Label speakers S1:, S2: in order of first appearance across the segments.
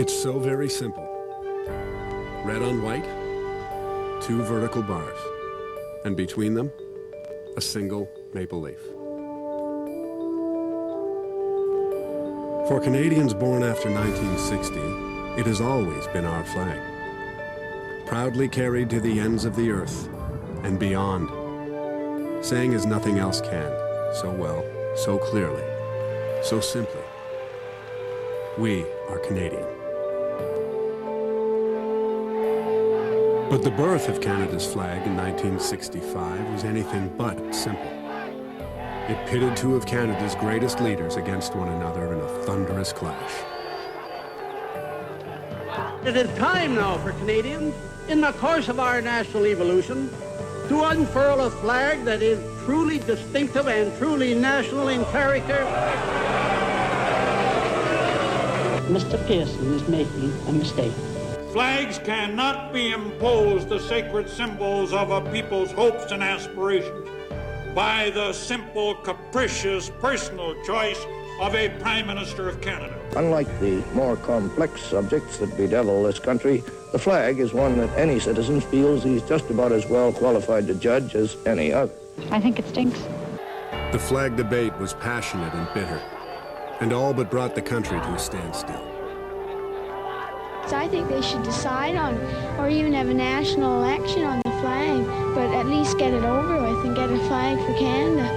S1: It's so very simple. Red on white, two vertical bars, and between them, a single maple leaf. For Canadians born after 1960, it has always been our flag. Proudly carried to the ends of the earth and beyond, saying as nothing else can, so well, so clearly, so simply. We are Canadian. But the birth of Canada's flag in 1965 was anything but simple. It pitted two of Canada's greatest leaders against one another in a thunderous clash.
S2: It is time now for Canadians, in the course of our national evolution, to unfurl a flag that is truly distinctive and truly national in character.
S3: Mr. Pearson is making a mistake.
S4: Flags cannot be imposed, the sacred symbols of a people's hopes and aspirations, by the simple, capricious, personal choice of a Prime Minister of Canada.
S5: Unlike the more complex subjects that bedevil this country, the flag is one that any citizen feels he's just about as well qualified to judge as any other.
S6: I think it stinks.
S1: The flag debate was passionate and bitter, and all but brought the country to a standstill.
S7: So I think they should decide on, or even have a national election on the flag, but at least get it over with and get a flag for Canada.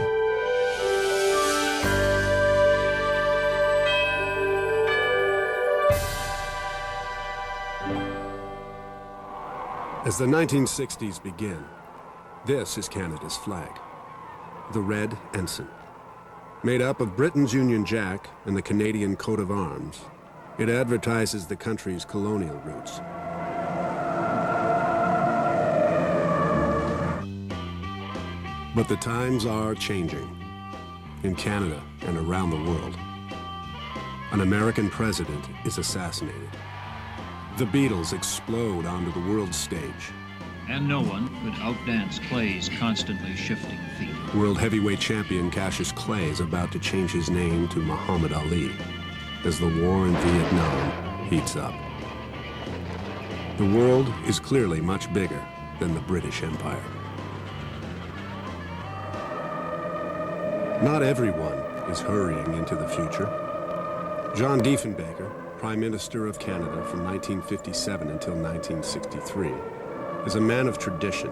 S1: As the 1960s begin, this is Canada's flag, the Red Ensign. Made up of Britain's Union Jack and the Canadian coat of arms, it advertises the country's colonial roots. But the times are changing, in Canada and around the world. An American president is assassinated. The Beatles explode onto the world stage.
S8: And no one could outdance Clay's constantly shifting feet.
S1: World heavyweight champion Cassius Clay is about to change his name to Muhammad Ali as the war in Vietnam heats up. The world is clearly much bigger than the British Empire. Not everyone is hurrying into the future. John Diefenbaker, Prime Minister of Canada from 1957 until 1963, is a man of tradition.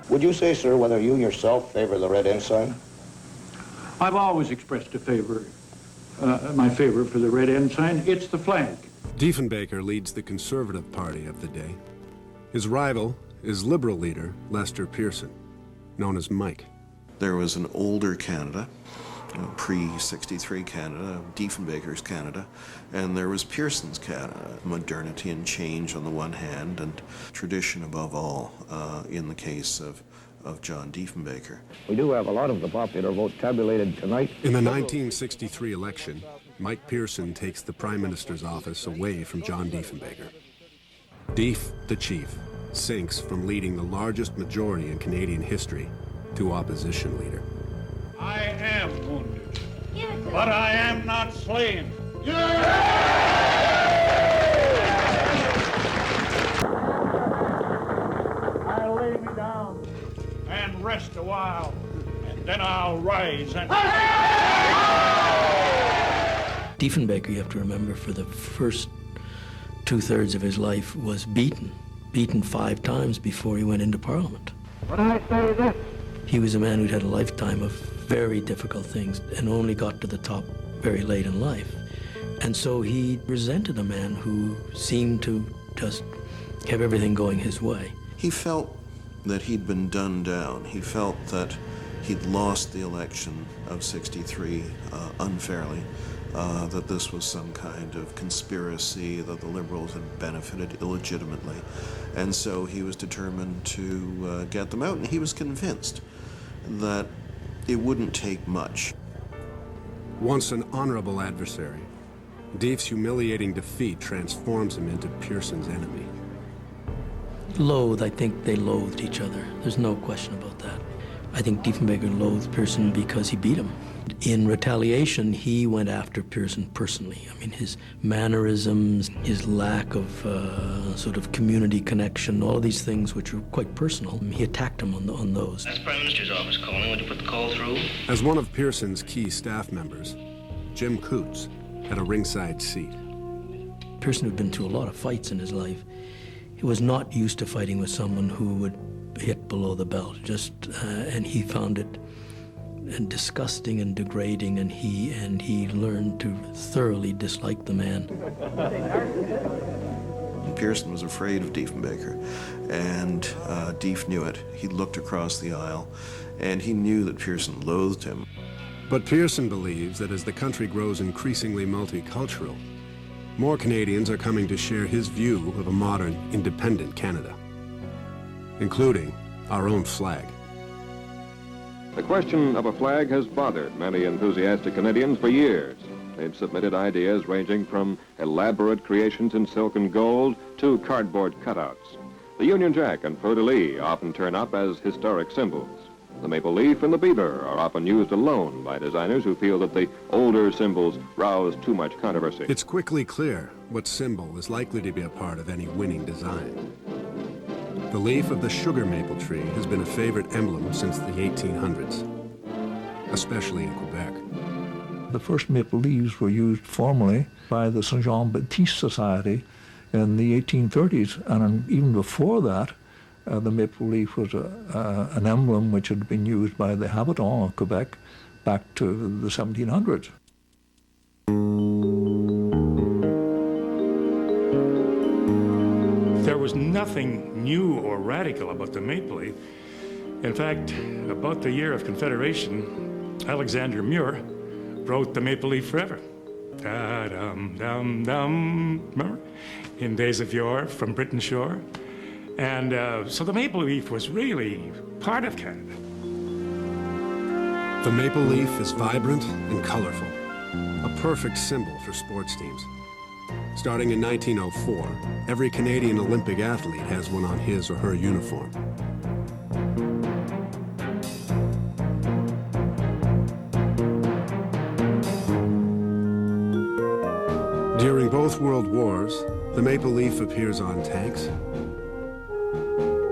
S5: Would you say, sir, whether you yourself favor the Red Ensign?
S4: I've always expressed my favor for the Red Ensign. It's the flag.
S1: Diefenbaker leads the Conservative Party of the day. His rival is Liberal leader Lester Pearson, known as Mike.
S9: There was an older Canada, pre-63 Canada, Diefenbaker's Canada, and there was Pearson's Canada. Modernity and change on the one hand, and tradition above all, in the case of John Diefenbaker.
S5: We do have a lot of the popular vote tabulated tonight.
S1: In the 1963 election, Mike Pearson takes the Prime Minister's office away from John Diefenbaker. Dief, the chief, sinks from leading the largest majority in Canadian history to opposition leader.
S4: I am wounded, but I am not slain. I'll lay me down and rest a while, and then I'll rise and...
S3: Diefenbaker, you have to remember, for the first two-thirds of his life was beaten 5 times before he went into Parliament.
S2: When I say this,
S3: He was a man who'd had a lifetime of very difficult things and only got to the top very late in life. And so he resented a man who seemed to just have everything going his way.
S9: He felt that he'd been done down. He felt that he'd lost the election of '63 unfairly, that this was some kind of conspiracy, that the Liberals had benefited illegitimately. And so he was determined to get them out, and he was convinced that it wouldn't take much.
S1: Once an honorable adversary, Dief's humiliating defeat transforms him into Pearson's enemy.
S3: I think they loathed each other. There's no question about that. I think Diefenbaker loathed Pearson because he beat him. And in retaliation, he went after Pearson personally. I mean, his mannerisms, his lack of sort of community connection, all of these things which were quite personal, he attacked him on those.
S6: That's the Prime Minister's office calling. Would you put the call through?
S1: As one of Pearson's key staff members, Jim Coots had a ringside seat.
S3: Pearson had been through a lot of fights in his life. He was not used to fighting with someone who would hit below the belt, and he found it disgusting and degrading, and he learned to thoroughly dislike the man.
S9: Pearson was afraid of Diefenbaker, and Dief knew it. He looked across the aisle, and he knew that Pearson loathed him.
S1: But Pearson believes that as the country grows increasingly multicultural, more Canadians are coming to share his view of a modern, independent Canada, including our own flag.
S10: The question of a flag has bothered many enthusiastic Canadians for years. They've submitted ideas ranging from elaborate creations in silk and gold to cardboard cutouts. The Union Jack and fleur-de-lis often turn up as historic symbols. The maple leaf and the beaver are often used alone by designers who feel that the older symbols rouse too much controversy.
S1: It's quickly clear what symbol is likely to be a part of any winning design. The leaf of the sugar maple tree has been a favorite emblem since the 1800s, especially in Quebec.
S11: The first maple leaves were used formally by the St. Jean-Baptiste Society in the 1830s, and even before that, the maple leaf was an emblem which had been used by the habitants of Quebec back to the 1700s.
S12: There was nothing new or radical about the maple leaf. In fact, about the year of Confederation, Alexander Muir wrote the Maple Leaf Forever. Da-dum-dum-dum, remember? In days of yore, from Britain's shore. And so the maple leaf was really part of Canada.
S1: The maple leaf is vibrant and colorful, a perfect symbol for sports teams. Starting in 1904, every Canadian Olympic athlete has one on his or her uniform. During both World Wars, the maple leaf appears on tanks,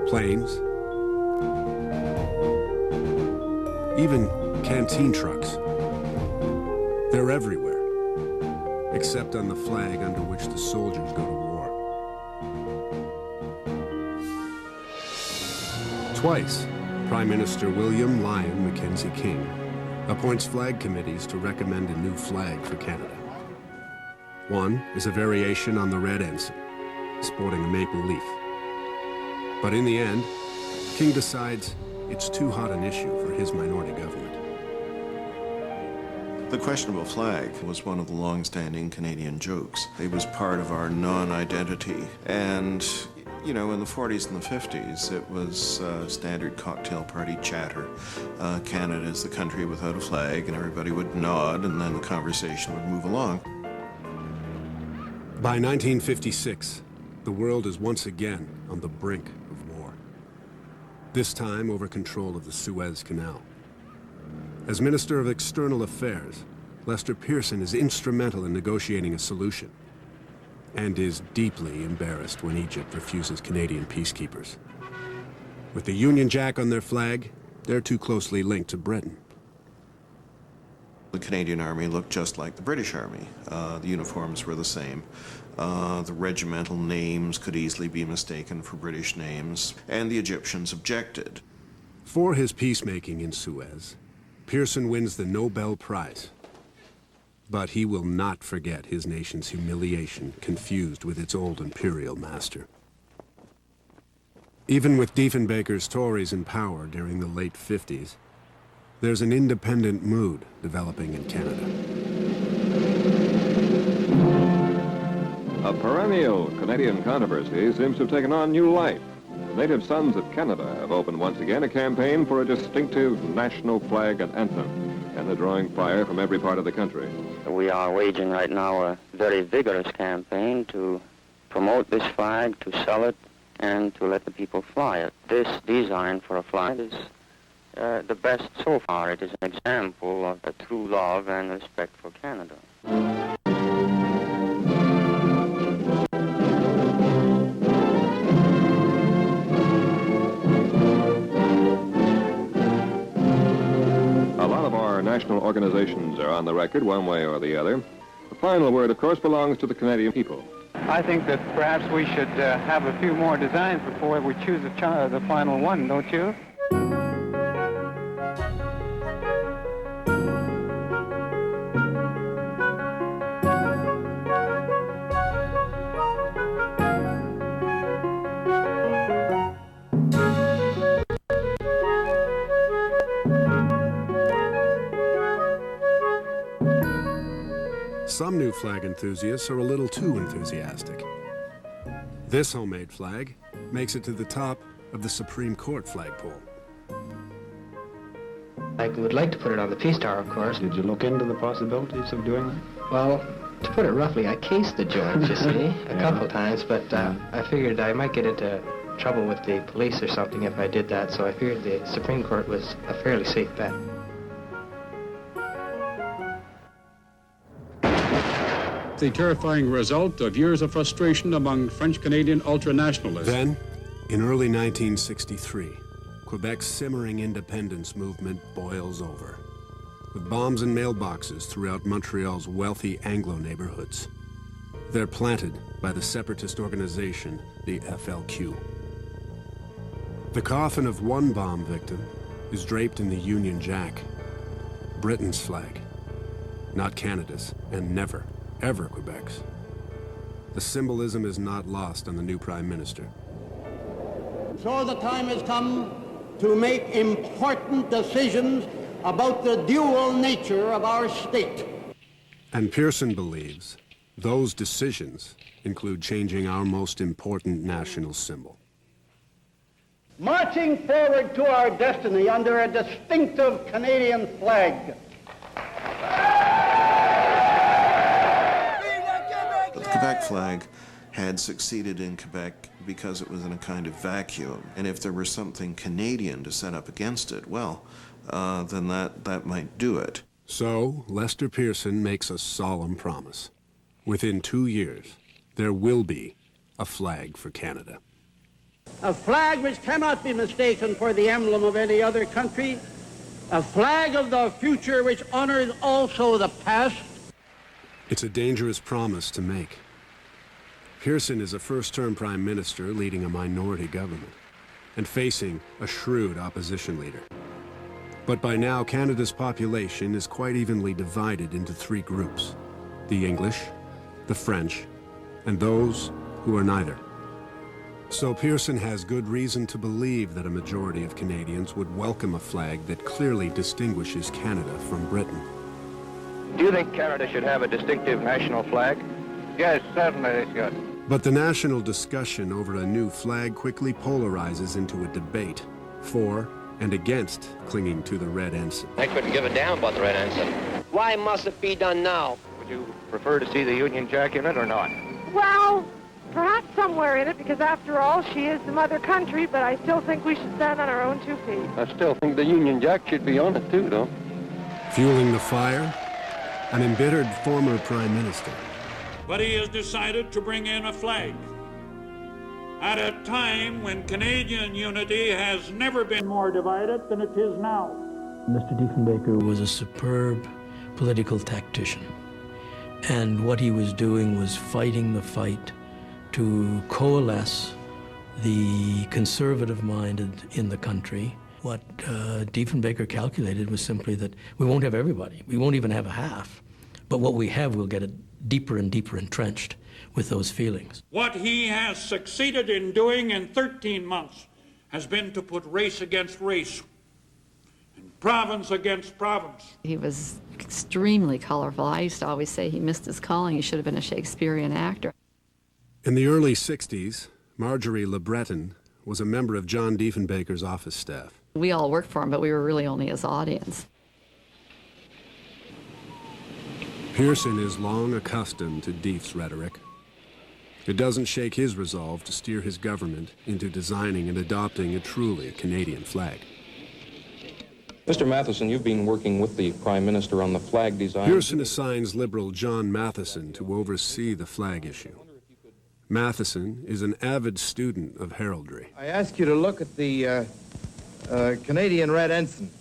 S1: planes, even canteen trucks. They're everywhere, except on the flag under which the soldiers go to war. Twice, Prime Minister William Lyon Mackenzie King appoints flag committees to recommend a new flag for Canada. One is a variation on the red ensign, sporting a maple leaf. But in the end, King decides it's too hot an issue for his minority government.
S9: The questionable flag was one of the long-standing Canadian jokes. It was part of our non-identity. And, you know, in the 40s and the 50s, it was standard cocktail party chatter. Canada is the country without a flag, and everybody would nod, and then the conversation would move along.
S1: By 1956, the world is once again on the brink of war. This time over control of the Suez Canal. As Minister of External Affairs, Lester Pearson is instrumental in negotiating a solution, and is deeply embarrassed when Egypt refuses Canadian peacekeepers. With the Union Jack on their flag, they're too closely linked to Britain.
S9: The Canadian Army looked just like the British Army. The uniforms were the same. The regimental names could easily be mistaken for British names, and the Egyptians objected.
S1: For his peacemaking in Suez, Pearson wins the Nobel Prize. But he will not forget his nation's humiliation, confused with its old imperial master. Even with Diefenbaker's Tories in power during the late 50s, there's an independent mood developing in Canada.
S10: A perennial Canadian controversy seems to have taken on new life. The Native Sons of Canada have opened once again a campaign for a distinctive national flag and anthem, and they're drawing fire from every part of the country.
S6: We are waging right now a very vigorous campaign to promote this flag, to sell it, and to let the people fly it. This design for a flag is the best so far. It is an example of a true love and respect for Canada.
S10: A lot of our national organizations are on the record one way or the other. The final word, of course, belongs to the Canadian people.
S13: I think that perhaps we should have a few more designs before we choose the final one, don't you?
S1: Some new flag enthusiasts are a little too enthusiastic. This homemade flag makes it to the top of the Supreme Court flagpole.
S14: I would like to put it on the Peace Tower, of course.
S15: Did you look into the possibilities of doing that?
S14: Well, to put it roughly, I cased the joint, you see, a couple times, but I figured I might get into trouble with the police or something if I did that, so I figured the Supreme Court was a fairly safe bet.
S16: The terrifying result of years of frustration among French-Canadian ultranationalists.
S1: Then, in early 1963, Quebec's simmering independence movement boils over, with bombs and mailboxes throughout Montreal's wealthy Anglo neighborhoods. They're planted by the separatist organization, the FLQ. The coffin of one bomb victim is draped in the Union Jack, Britain's flag, not Canada's, and never, ever Quebec's. The symbolism is not lost on the new Prime Minister.
S2: So the time has come to make important decisions about the dual nature of our state.
S1: And Pearson believes those decisions include changing our most important national symbol.
S2: Marching forward to our destiny under a distinctive Canadian flag.
S9: The Quebec flag had succeeded in Quebec because it was in a kind of vacuum. And if there were something Canadian to set up against it, well, then that might do it.
S1: So, Lester Pearson makes a solemn promise. Within 2 years, there will be a flag for Canada.
S2: A flag which cannot be mistaken for the emblem of any other country. A flag of the future which honors also the past.
S1: It's a dangerous promise to make. Pearson is a first-term prime minister leading a minority government and facing a shrewd opposition leader. But by now, Canada's population is quite evenly divided into 3 groups: the English, the French, and those who are neither. So Pearson has good reason to believe that a majority of Canadians would welcome a flag that clearly distinguishes Canada from Britain.
S13: Do you think Canada should have a distinctive national flag? Yes, certainly they should.
S1: But the national discussion over a new flag quickly polarizes into a debate for and against clinging to the red ensign.
S14: I couldn't give a damn about the red ensign. Why must it be done now?
S13: Would you prefer to see the Union Jack in it or not?
S17: Well, perhaps somewhere in it, because after all, she is the mother country, but I still think we should stand on our own 2 feet.
S15: I still think the Union Jack should be on it too, though.
S1: Fueling the fire, an embittered former prime minister.
S4: But he has decided to bring in a flag at a time when Canadian unity has never been more divided than it is now.
S3: Mr. Diefenbaker was a superb political tactician. And what he was doing was fighting the fight to coalesce the conservative-minded in the country. What Diefenbaker calculated was simply that we won't have everybody. We won't even have a half. But what we have, we'll get it deeper and deeper entrenched with those feelings.
S4: What he has succeeded in doing in 13 months has been to put race against race and province against province.
S18: He was extremely colorful. I used to always say he missed his calling. He should have been a Shakespearean actor.
S1: In the early 60s, Marjorie Le Breton was a member of John Diefenbaker's office staff.
S18: We all worked for him, but we were really only his audience.
S1: Pearson is long accustomed to Dief's rhetoric. It doesn't shake his resolve to steer his government into designing and adopting a truly Canadian flag.
S15: Mr. Matheson, you've been working with the Prime Minister on the flag design.
S1: Pearson assigns Liberal John Matheson to oversee the flag issue. Matheson is an avid student of heraldry.
S19: I ask you to look at the Canadian red ensign,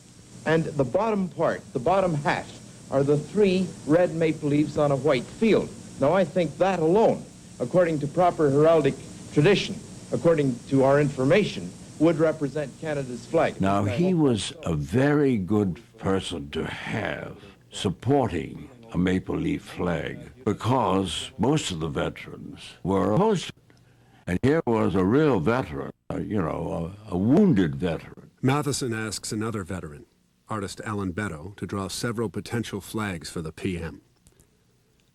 S19: and the bottom part, the bottom hash, are the 3 red maple leaves on a white field. Now, I think that alone, according to proper heraldic tradition, according to our information, would represent Canada's flag.
S20: Now, he was a very good person to have supporting a maple leaf flag because most of the veterans were opposed to it. And here was a real veteran, a wounded veteran.
S1: Matheson asks another veteran, artist Alan Beddoe, to draw several potential flags for the PM.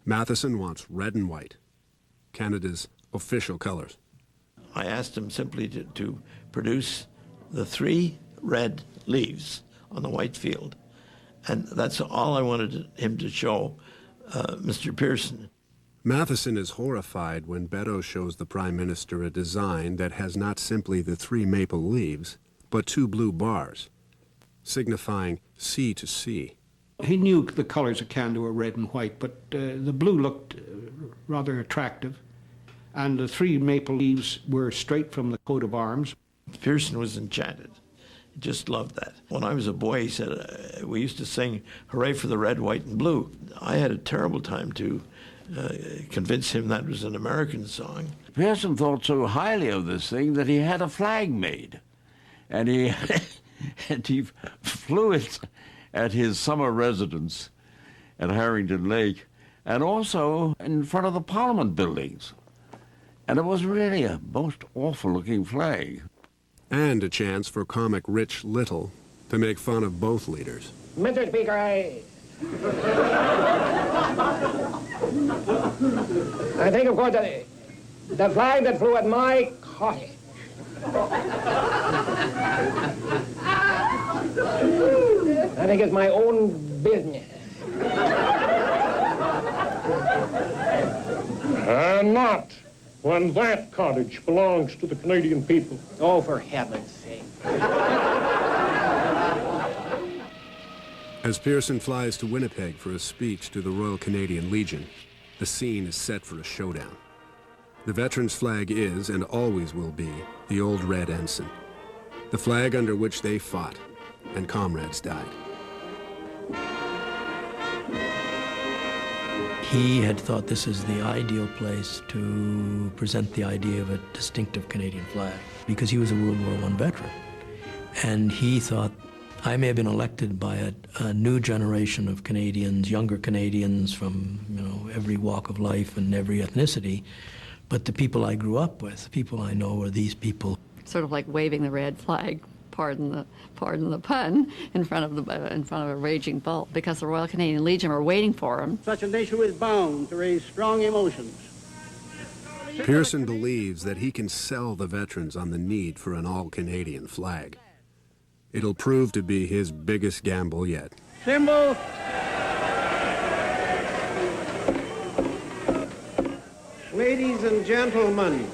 S1: Matheson wants red and white, Canada's official colors.
S21: I asked him simply to produce the 3 red leaves on the white field. And that's all I wanted him to show Mr. Pearson.
S1: Matheson is horrified when Beddoe shows the Prime Minister a design that has not simply the 3 maple leaves, but 2 blue bars, signifying sea to sea.
S22: He knew the colors of Canada were red and white, but the blue looked rather attractive, and the 3 maple leaves were straight from the coat of arms.
S21: Pearson was enchanted. He just loved that. When I was a boy, he said, we used to sing, hooray for the red, white, and blue. I had a terrible time to convince him that was an American song.
S20: Pearson thought so highly of this thing that he had a flag made. And he, and he flew it at his summer residence at Harrington Lake and also in front of the Parliament buildings. And it was really a most awful-looking flag.
S1: And a chance for comic Rich Little to make fun of both leaders.
S23: Mr. Speaker, I think, of course, the flag that flew at my cottage. I think it's my own business.
S15: Not when that cottage belongs to the Canadian people.
S23: Oh, for heaven's sake.
S1: As Pearson flies to Winnipeg for a speech to the Royal Canadian Legion, the scene is set for a showdown. The veterans' flag is, and always will be, the old red ensign, the flag under which they fought and comrades died.
S3: He had thought this is the ideal place to present the idea of a distinctive Canadian flag because he was a World War I veteran. And he thought, I may have been elected by a new generation of Canadians, younger Canadians from every walk of life and every ethnicity, but the people I grew up with, the people I know are these people.
S18: Sort of like waving the red flag, pardon the pun, in front of a raging bull, because the Royal Canadian Legion were waiting for him.
S2: Such an issue is bound to raise strong emotions.
S1: Pearson believes that he can sell the veterans on the need for an all-Canadian flag. It'll prove to be his biggest gamble yet.
S2: Symbol.
S24: Ladies and gentlemen,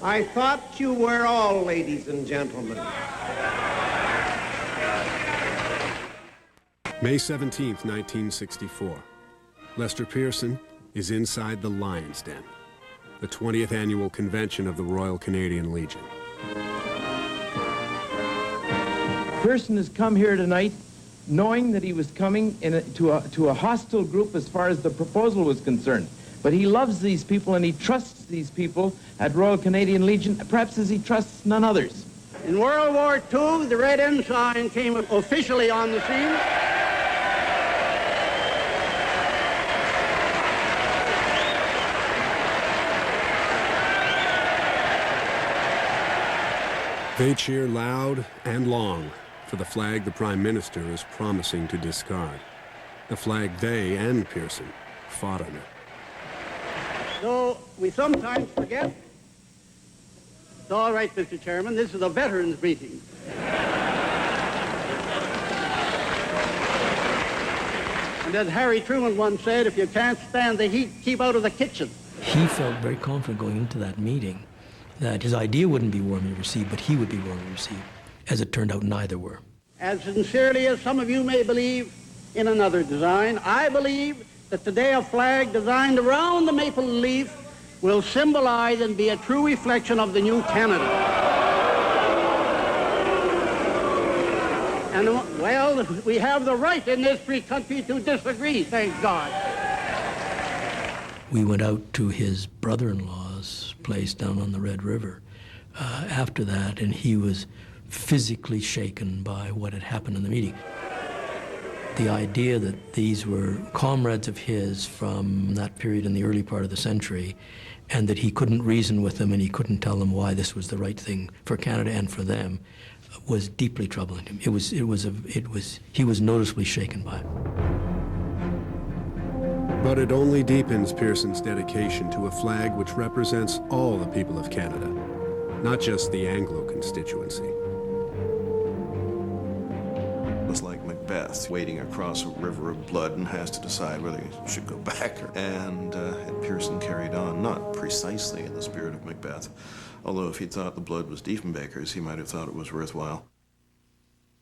S24: I thought you were all ladies and gentlemen.
S1: May 17th, 1964. Lester Pearson is inside the Lion's Den, the 20th annual convention of the Royal Canadian Legion.
S19: Pearson has come here tonight knowing that he was coming to a hostile group as far as the proposal was concerned. But he loves these people and he trusts these people at Royal Canadian Legion, perhaps as he trusts none others.
S2: In World War II, the Red Ensign came officially on the scene.
S1: They cheer loud and long for the flag the Prime Minister is promising to discard, the flag they and Pearson fought under.
S2: Though we sometimes forget, it's all right, Mr. Chairman, this is a veterans meeting. And as Harry Truman once said, if you can't stand the heat, keep out of the kitchen.
S3: He felt very confident going into that meeting that his idea wouldn't be warmly received, but he would be warmly received. As it turned out, neither were.
S2: as sincerely as some of you may believe in another design, I believe that today a flag designed around the maple leaf will symbolize and be a true reflection of the new Canada. And, well, we have the right in this free country to disagree, thank God.
S3: We went out to his brother-in-law's place down on the Red River after that, and he was physically shaken by what had happened in the meeting. The idea that these were comrades of his from that period in the early part of the century, and that he couldn't reason with them and he couldn't tell them why this was the right thing for Canada and for them, was deeply troubling him. He was noticeably shaken by it.
S1: But it only deepens Pearson's dedication to a flag which represents all the people of Canada, not just the Anglo constituency.
S9: It was like Macbeth wading across a river of blood and has to decide whether he should go back. And Pearson carried on, not precisely in the spirit of Macbeth, although if he thought the blood was Diefenbaker's, he might have thought it was worthwhile.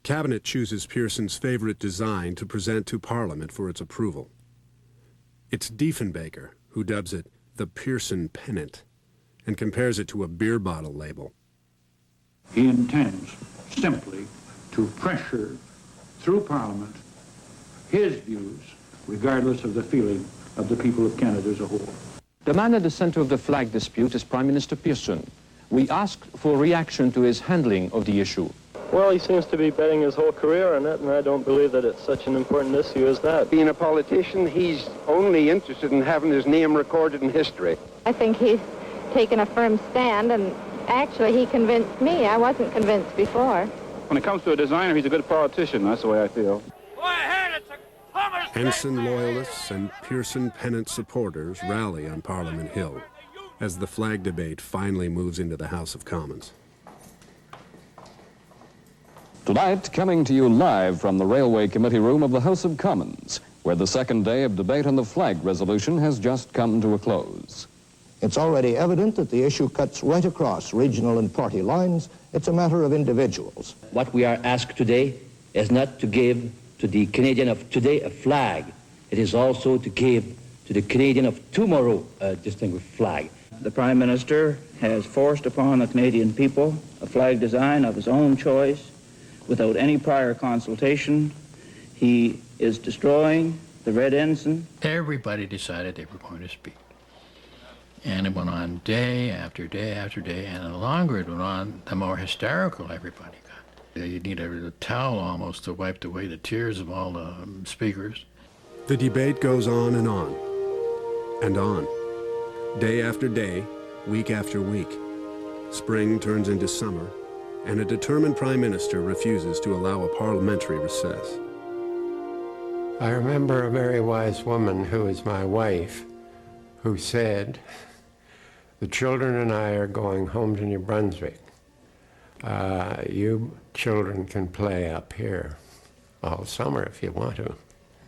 S1: Cabinet chooses Pearson's favorite design to present to Parliament for its approval. It's Diefenbaker who dubs it the Pearson Pennant and compares it to a beer bottle label.
S15: He intends simply to pressure through Parliament his views, regardless of the feeling of the people of Canada as a whole.
S5: The man at the center of the flag dispute is Prime Minister Pearson. We ask for reaction to his handling of the issue.
S7: Well, he seems to be betting his whole career on it, and I don't believe that it's such an important issue as that.
S8: Being a politician, he's only interested in having his name recorded in history.
S17: I think he's taken a firm stand, and actually he convinced me. I wasn't convinced before.
S7: When it comes to a designer, he's a good politician. That's the way I feel.
S1: Ensign loyalists and Pearson Pennant supporters rally on Parliament Hill as the flag debate finally moves into the House of Commons.
S11: Tonight, coming to you live from the Railway Committee room of the House of Commons, where the second day of debate on the flag resolution has just come to a close.
S25: It's already evident that the issue cuts right across regional and party lines. It's a matter of individuals.
S26: What we are asked today is not to give to the Canadian of today a flag. It is also to give to the Canadian of tomorrow a distinguished flag.
S27: The Prime Minister has forced upon the Canadian people a flag design of his own choice without any prior consultation. He is destroying the red ensign.
S28: Everybody decided they were going to speak. And it went on day after day after day, and the longer it went on, the more hysterical everybody got. You need a towel almost to wipe away the tears of all the speakers.
S1: The debate goes on and on, and on. Day after day, week after week. Spring turns into summer, and a determined Prime Minister refuses to allow a parliamentary recess.
S29: I remember a very wise woman who is my wife, who said, "The children and I are going home to New Brunswick. You children can play up here all summer if you want to."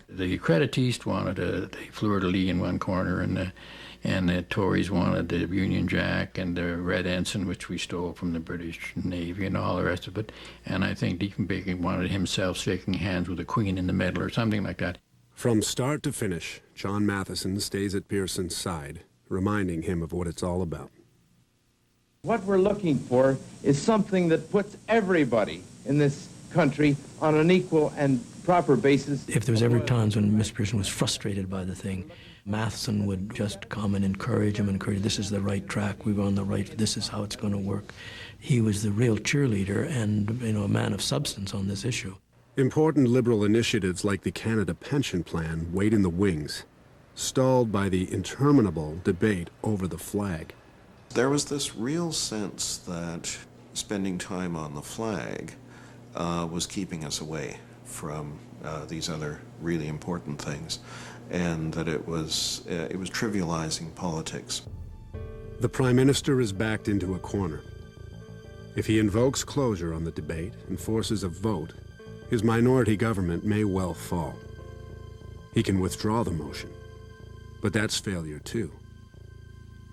S28: The Creditistes wanted the fleur-de-lis in one corner, and the Tories wanted the Union Jack and the Red Ensign, which we stole from the British Navy, and all the rest of it. And I think Diefenbaker wanted himself shaking hands with the Queen in the middle or something like that.
S1: From start to finish, John Matheson stays at Pearson's side, reminding him of what it's all about.
S19: What we're looking for is something that puts everybody in this country on an equal and proper basis.
S3: If there was ever times when Mr. Pearson was frustrated by the thing, Matheson would just come and encourage him, this is the right track, we were on the right, this is how it's going to work. He was the real cheerleader and, a man of substance on this issue.
S1: Important Liberal initiatives like the Canada Pension Plan wait in the wings, stalled by the interminable debate over the flag.
S9: There was this real sense that spending time on the flag was keeping us away from these other really important things, and that it was trivializing politics.
S1: The Prime Minister is backed into a corner. If he invokes closure on the debate and forces a vote, his minority government may well fall. He can withdraw the motion, but that's failure too.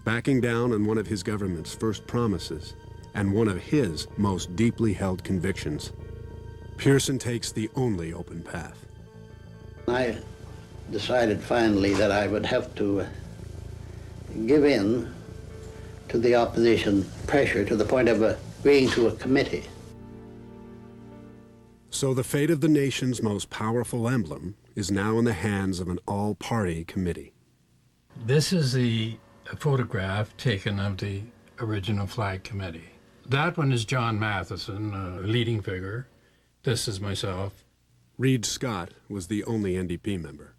S1: Backing down on one of his government's first promises and one of his most deeply held convictions Pearson takes the only open path.
S2: I decided finally that I would have to give in to the opposition pressure to the point of agreeing to a committee.
S1: So the fate of the nation's most powerful emblem is now in the hands of an all-party committee.
S28: This is the photograph taken of the original flag committee. That one is John Matheson, a leading figure. This is myself.
S1: Reed Scott was the only NDP member.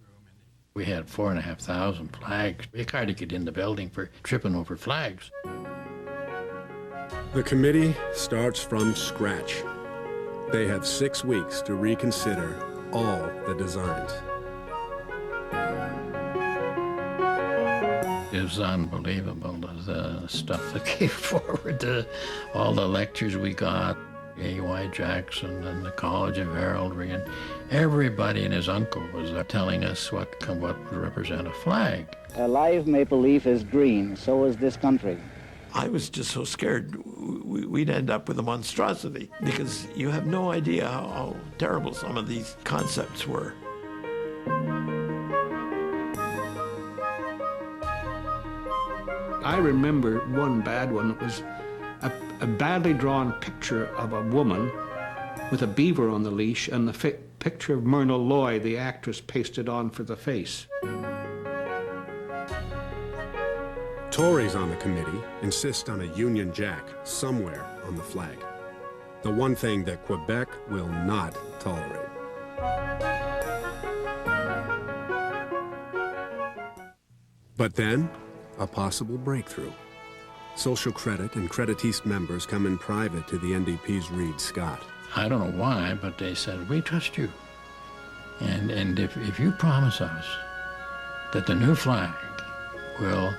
S28: We had 4,500 flags. We tried to get in the building for tripping over flags.
S1: The committee starts from scratch. They have 6 weeks to reconsider all the designs.
S28: It was unbelievable, the stuff that came forward, all the lectures we got, A.Y. Jackson and the College of Heraldry, and everybody and his uncle was telling us what would represent a flag.
S27: A live maple leaf is green, so is this country.
S20: I was just so scared we'd end up with a monstrosity, because you have no idea how terrible some of these concepts were.
S4: I remember one bad one. It was a badly drawn picture of a woman with a beaver on the leash and the picture of Myrna Loy, the actress, pasted on for the face.
S1: Tories on the committee insist on a Union Jack somewhere on the flag. The one thing that Quebec will not tolerate. But then, a possible breakthrough. Social Credit and Creditiste members come in private to the NDP's Reed Scott.
S28: I don't know why, but they said, we trust you. And if you promise us that the new flag will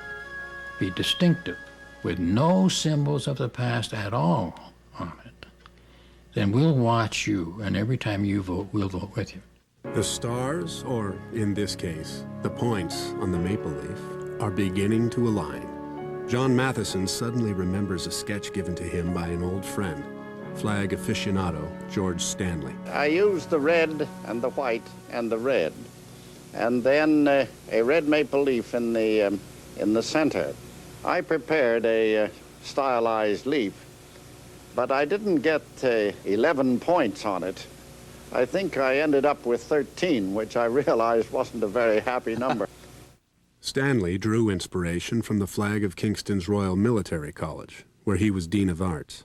S28: be distinctive with no symbols of the past at all on it, then we'll watch you, and every time you vote, we'll vote with you.
S1: The stars, or in this case, the points on the maple leaf, are beginning to align. John Matheson suddenly remembers a sketch given to him by an old friend, flag aficionado George Stanley.
S8: I used the red and the white and the red, and then a red maple leaf in the center. I prepared a stylized leaf, but I didn't get 11 points on it. I think I ended up with 13, which I realized wasn't a very happy number.
S1: Stanley drew inspiration from the flag of Kingston's Royal Military College, where he was Dean of Arts.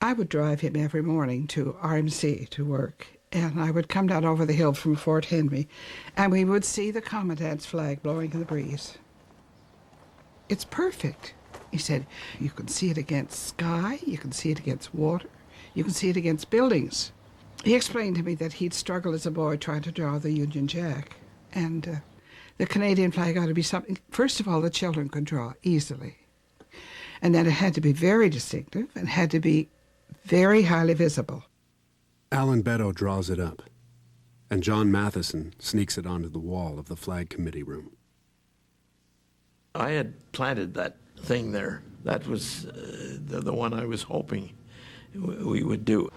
S6: I would drive him every morning to RMC to work, and I would come down over the hill from Fort Henry, and we would see the Commandant's flag blowing in the breeze. It's perfect, he said. You can see it against sky, you can see it against water, you can see it against buildings. He explained to me that he'd struggled as a boy trying to draw the Union Jack, and the Canadian flag ought to be something, first of all, the children could draw easily. And then it had to be very distinctive and had to be very highly visible.
S1: Alan Beddoe draws it up, and John Matheson sneaks it onto the wall of the flag committee room.
S20: I had planted that thing there. That was the one I was hoping we would do.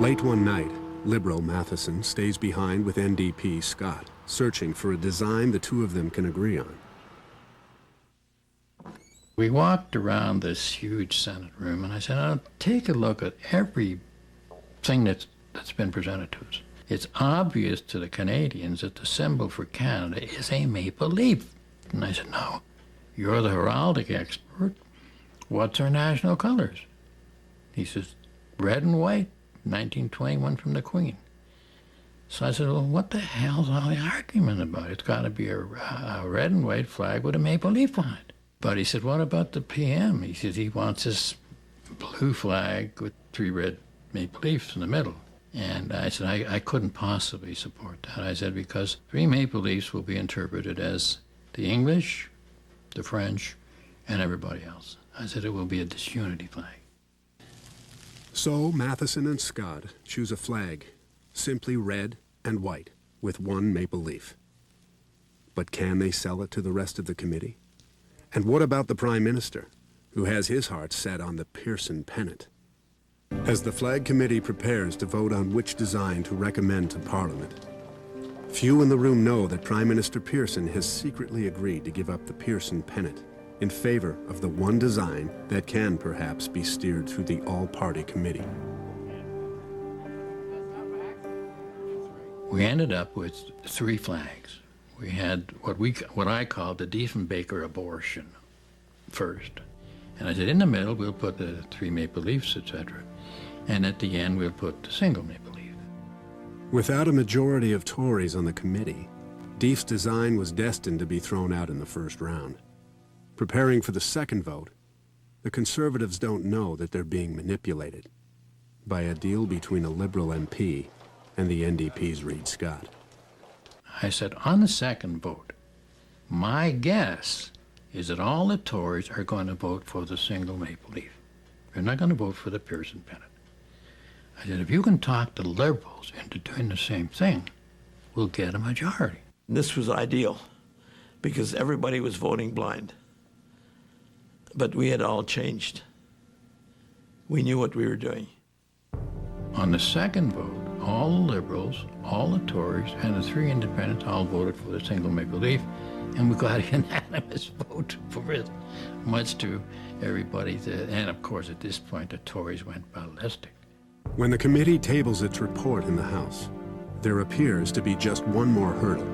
S1: Late one night, Liberal Matheson stays behind with NDP Scott, searching for a design the two of them can agree on.
S28: We walked around this huge Senate room, and I said, "Now take a look at everything that's been presented to us. It's obvious to the Canadians that the symbol for Canada is a maple leaf." And I said, "No, you're the heraldic expert. What's our national colors?" He says, "Red and white, 1921 from the Queen." So I said, "Well, what the hell's all the argument about? It's got to be a red and white flag with a maple leaf on it." But he said, "What about the PM?" He said he wants this blue flag with 3 red maple leaves in the middle. And I said, I couldn't possibly support that. I said, because 3 maple leaves will be interpreted as the English, the French, and everybody else. I said, it will be a disunity flag.
S1: So Matheson and Scott choose a flag, simply red and white, with 1 maple leaf. But can they sell it to the rest of the committee? And what about the Prime Minister? who has his heart set on the Pearson pennant. As the Flag Committee prepares to vote on which design to recommend to Parliament, few in the room know that Prime Minister Pearson has secretly agreed to give up the Pearson pennant in favor of the one design that can perhaps be steered through the all-party committee.
S28: We ended up with 3 flags. We had what I called the Diefenbaker abortion first. And I said, in the middle, we'll put the 3 maple leaves, etc. And at the end, we'll put the single maple leaf.
S1: Without a majority of Tories on the committee, Deef's design was destined to be thrown out in the first round. Preparing for the second vote, the Conservatives don't know that they're being manipulated by a deal between a Liberal MP and the NDP's Reid Scott.
S28: I said, on the second vote, my guess is that all the Tories are going to vote for the single maple leaf. They're not going to vote for the Pearson pennant. I said, if you can talk the Liberals into doing the same thing, we'll get a majority.
S10: This was ideal because everybody was voting blind. But we had all changed. We knew what we were doing.
S28: On the second vote, all the Liberals, all the Tories, and the 3 independents all voted for the single maple leaf, and we got a unanimous vote for it, much to everybody. And of course, at this point, the Tories went ballistic.
S1: When the committee tables its report in the House, there appears to be just one more hurdle,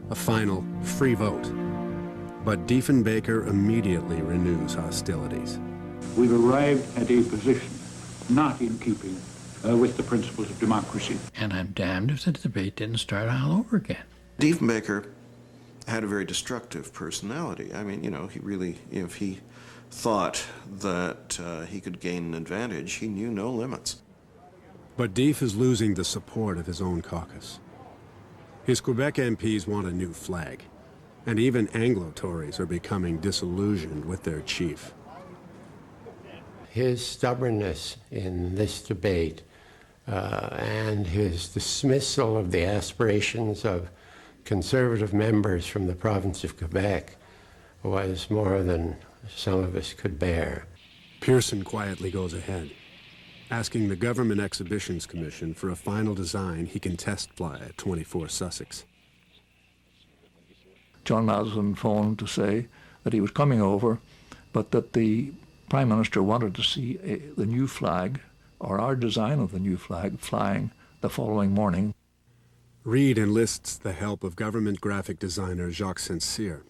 S1: a final free vote. But Diefenbaker immediately renews hostilities.
S15: We've arrived at a position not in keeping with the principles of democracy.
S28: And I'm damned if the debate didn't start all over again.
S9: Diefenbaker had a very destructive personality. I mean, you know, he really, if he thought that he could gain an advantage, he knew no limits.
S1: But Deef is losing the support of his own caucus. His Quebec MPs want a new flag, and even Anglo-Tories are becoming disillusioned with their chief.
S29: His stubbornness in this debate and his dismissal of the aspirations of Conservative members from the province of Quebec was more than some of us could bear.
S1: Pearson quietly goes ahead, asking the Government Exhibitions Commission for a final design he can test fly at 24 Sussex.
S12: John Maddison phoned to say that he was coming over, but that the Prime Minister wanted to see the new flag, or our design of the new flag, flying the following morning.
S1: Reid enlists the help of government graphic designer Jacques Saint-Cyr,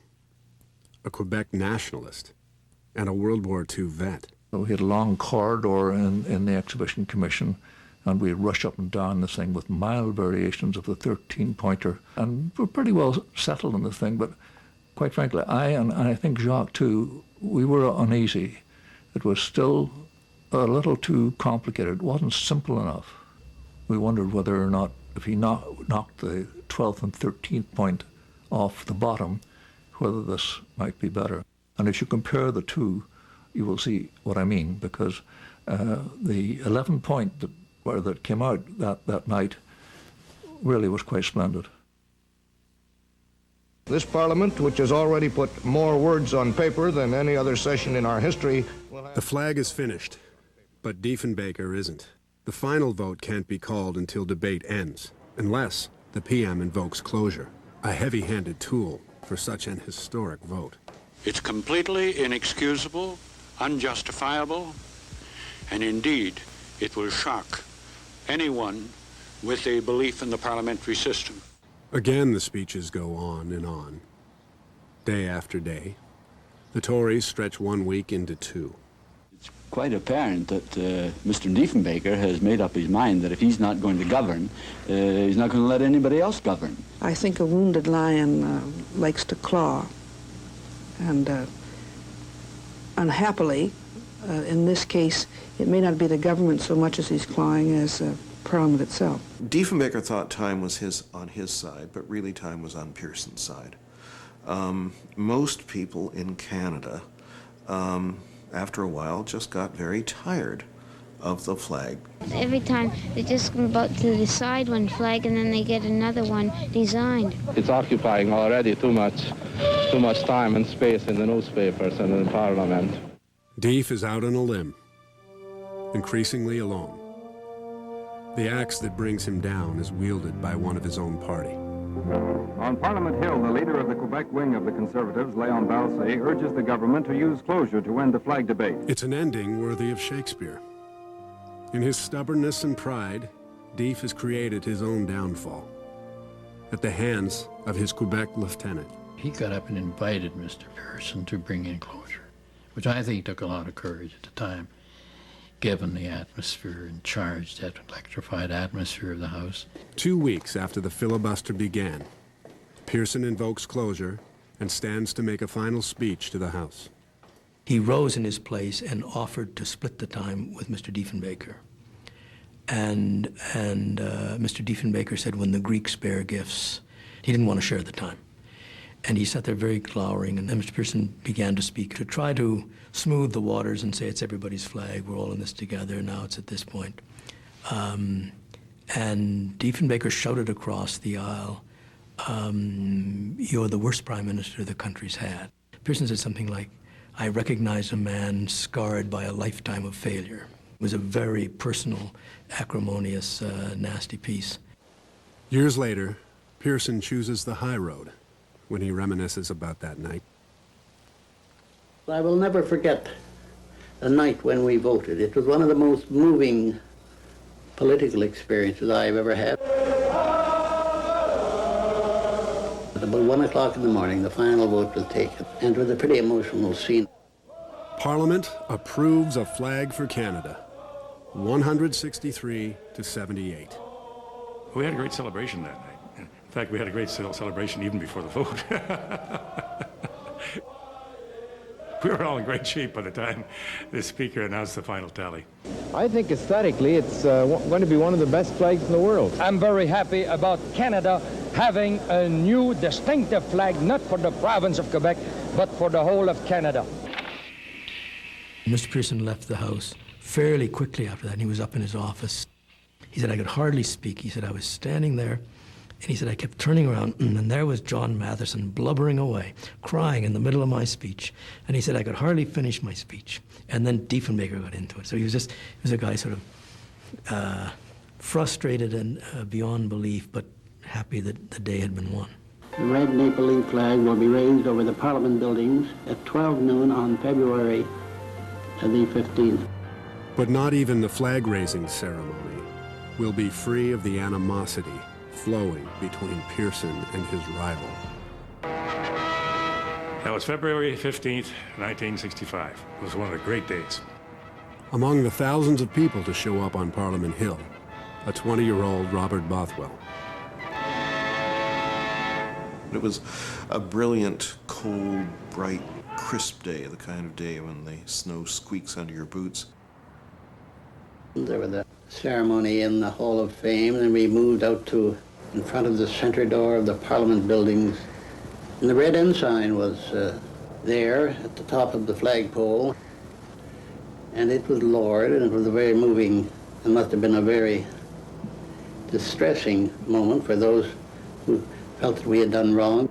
S1: a Quebec nationalist and a World War II vet.
S12: So we had a long corridor in the Exhibition Commission, and we'd rush up and down the thing with mild variations of the 13-pointer. And we're pretty well settled in the thing, but quite frankly, I think Jacques too, we were uneasy. It was still a little too complicated. It wasn't simple enough. We wondered whether or not, if he knocked the 12th and 13th point off the bottom, whether this might be better. And if you compare the two, you will see what I mean, because the 11 point that came out that night really was quite splendid.
S25: This Parliament, which has already put more words on paper than any other session in our history...
S1: The flag is finished, but Diefenbaker isn't. The final vote can't be called until debate ends, unless the PM invokes closure, a heavy-handed tool for such an historic vote.
S13: It's completely inexcusable, unjustifiable, and indeed it will shock anyone with a belief in the parliamentary system.
S1: Again, the speeches go on, day after day. The Tories stretch 1 week into 2.
S14: It's quite apparent that Mr. Diefenbaker has made up his mind that if he's not going to govern, he's not going to let anybody else govern.
S16: I think a wounded lion likes to claw, and unhappily, in this case, it may not be the government so much as he's clawing as Parliament itself.
S9: Diefenbaker thought time was on his side, but really time was on Pearson's side. Most people in Canada, after a while, just got very tired of the flag.
S18: Every time they're just about to decide one flag and then they get another one designed.
S27: It's occupying already too much time and space in the newspapers and in Parliament.
S1: Deef is out on a limb, increasingly alone. The axe that brings him down is wielded by one of his own party.
S5: On Parliament Hill, the leader of the Quebec wing of the Conservatives, Léon Balsay, urges the government to use closure to end the flag debate.
S1: It's an ending worthy of Shakespeare. In his stubbornness and pride, Deef has created his own downfall at the hands of his Quebec lieutenant.
S28: He got up and invited Mr. Pearson to bring in closure, which I think took a lot of courage at the time, given the atmosphere and charged, that electrified atmosphere of the House.
S1: 2 weeks after the filibuster began, Pearson invokes closure and stands to make a final speech to the House.
S3: He rose in his place and offered to split the time with Mr. Diefenbaker. And Mr. Diefenbaker said, when the Greeks bear gifts, he didn't want to share the time. And he sat there very glowering, and then Mr. Pearson began to speak to try to smooth the waters and say, it's everybody's flag, we're all in this together, now it's at this point. And Diefenbaker shouted across the aisle, you're the worst prime minister the country's had. Pearson said something like, I recognize a man scarred by a lifetime of failure. It was a very personal, acrimonious, nasty piece.
S1: Years later, Pearson chooses the high road when he reminisces about that night.
S2: I will never forget the night when we voted. It was one of the most moving political experiences I've ever had. At about 1 o'clock in the morning, the final vote was taken, and it was a pretty emotional scene.
S1: Parliament approves a flag for Canada, 163 to 78.
S7: We had a great celebration that night. In fact, we had a great celebration even before the vote. We were all in great shape by the time the Speaker announced the final tally.
S19: I think aesthetically it's going to be one of the best flags in the world.
S11: I'm very happy about Canada having a new distinctive flag, not for the province of Quebec, but for the whole of Canada.
S3: Mr. Pearson left the House fairly quickly after that, and he was up in his office. He said, I could hardly speak. He said, I was standing there, and he said, I kept turning around, and there was John Matheson blubbering away, crying in the middle of my speech. And he said, I could hardly finish my speech. And then Diefenbaker got into it. So he was a guy sort of frustrated and beyond belief, but happy that the day had been won.
S2: The red maple leaf flag will be raised over the Parliament buildings at 12 noon on February the 15th.
S1: But not even the flag-raising ceremony will be free of the animosity flowing between Pearson and his rival.
S7: That was February 15th, 1965. It was one of the great days.
S1: Among the thousands of people to show up on Parliament Hill, a 20-year-old Robert Bothwell.
S9: It was a brilliant, cold, bright, crisp day, the kind of day when the snow squeaks under your boots.
S2: There was a ceremony in the Hall of Fame, and we moved out to in front of the center door of the Parliament buildings. And the red ensign was there at the top of the flagpole, and it was lowered, and it was a very moving, it must have been a very distressing moment for those who felt that we had done wrong.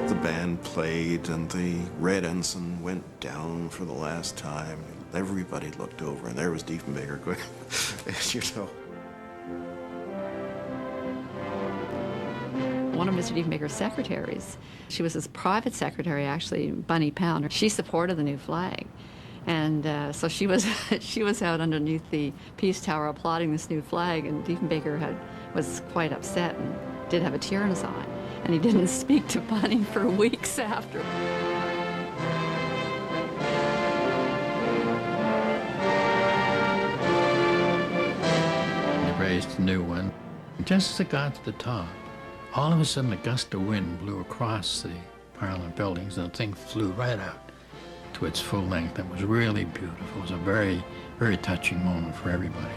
S9: The band played and the red ensign went down for the last time. Everybody looked over and there was Diefenbaker going, you know.
S17: One of Mr. Diefenbaker's secretaries, she was his private secretary actually, Bunny Pounder, she supported the new flag. And so she was out underneath the Peace Tower applauding this new flag, and Diefenbaker was quite upset and did have a tear in his eye. And he didn't speak to Bunny for weeks after.
S28: They raised a new one. Just as it got to the top, all of a sudden a gust of wind blew across the Parliament buildings, and the thing flew right out to its full length. It was really beautiful. It was a very, very touching moment for everybody.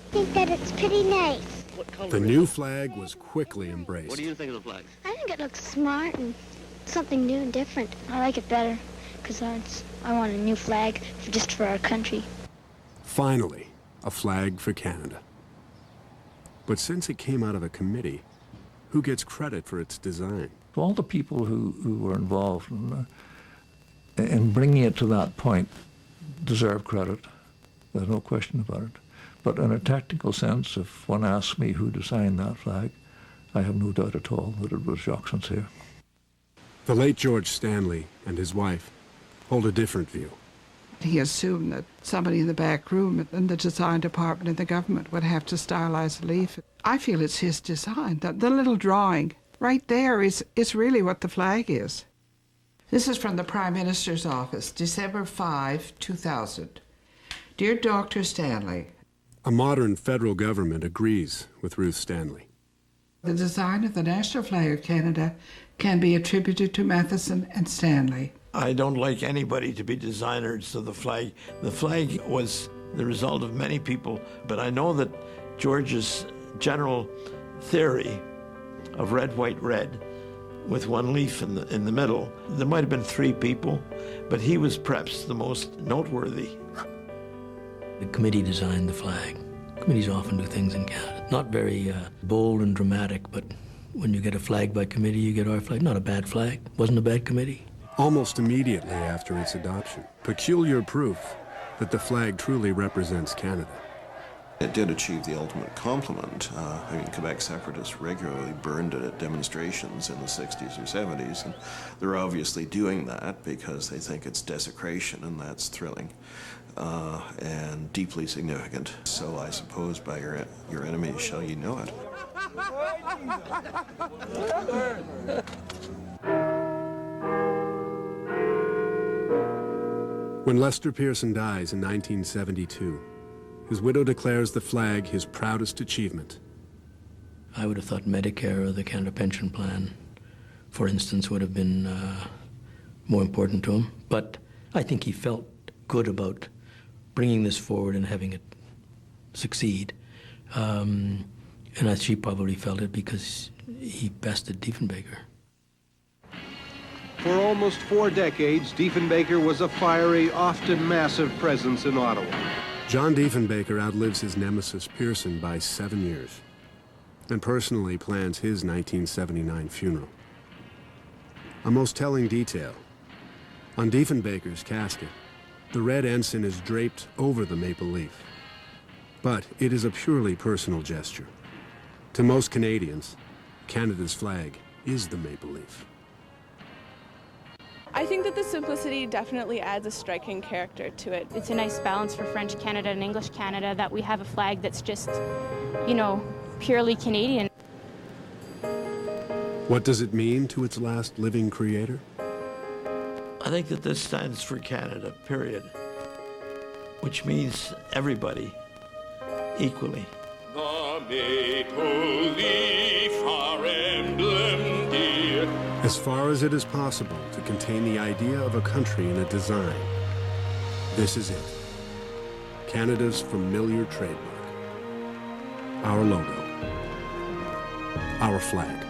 S18: I think that it's pretty nice.
S1: The new flag was quickly embraced.
S2: What do you think of the flag?
S18: I think it looks smart and something new and different. I like it better because I want a new flag just for our country.
S1: Finally, a flag for Canada. But since it came out of a committee, who gets credit for its design?
S12: All the people who were involved in bringing it to that point deserve credit. There's no question about it. But in a technical sense, if one asks me who designed that flag, I have no doubt at all that it was Jacques Sincere.
S1: The late George Stanley and his wife hold a different view.
S16: He assumed that somebody in the back room in the design department in the government would have to stylize the leaf. I feel it's his design. The little drawing right there is really what the flag is. This is from the Prime Minister's office, December 5, 2000. Dear Dr. Stanley.
S1: A modern federal government agrees with Ruth Stanley.
S16: The design of the national flag of Canada can be attributed to Matheson and Stanley.
S10: I don't like anybody to be designers of the flag. The flag was the result of many people, but I know that George's general theory of red, white, red, with one leaf in the middle, there might have been 3 people, but he was perhaps the most noteworthy.
S3: The committee designed the flag. Committees often do things in Canada. Not very bold and dramatic, but when you get a flag by committee, you get our flag. Not a bad flag. Wasn't a bad committee.
S1: Almost immediately after its adoption, peculiar proof that the flag truly represents Canada.
S9: It did achieve the ultimate compliment. Quebec separatists regularly burned it at demonstrations in the 60s or 70s, and they're obviously doing that because they think it's desecration, and that's thrilling and deeply significant. So I suppose by your enemies shall ye know it.
S1: When Lester Pearson dies in 1972, his widow declares the flag his proudest achievement.
S3: I would have thought Medicare or the Canada Pension Plan, for instance, would have been more important to him. But I think he felt good about bringing this forward and having it succeed. And she probably felt it because he bested Diefenbaker.
S4: For almost 4 decades, Diefenbaker was a fiery, often massive presence in Ottawa.
S1: John Diefenbaker outlives his nemesis Pearson by 7 years and personally plans his 1979 funeral. A most telling detail. On Diefenbaker's casket, the red ensign is draped over the maple leaf. But it is a purely personal gesture. To most Canadians, Canada's flag is the maple leaf.
S6: I think that the simplicity definitely adds a striking character to it.
S8: It's a nice balance for French Canada and English Canada that we have a flag that's just, purely Canadian.
S1: What does it mean to its last living creator?
S10: I think that this stands for Canada, period, which means everybody equally.
S20: The maple leaf, our emblem dear.
S1: As far as it is possible to contain the idea of a country in a design, this is it. Canada's familiar trademark. Our logo. Our flag.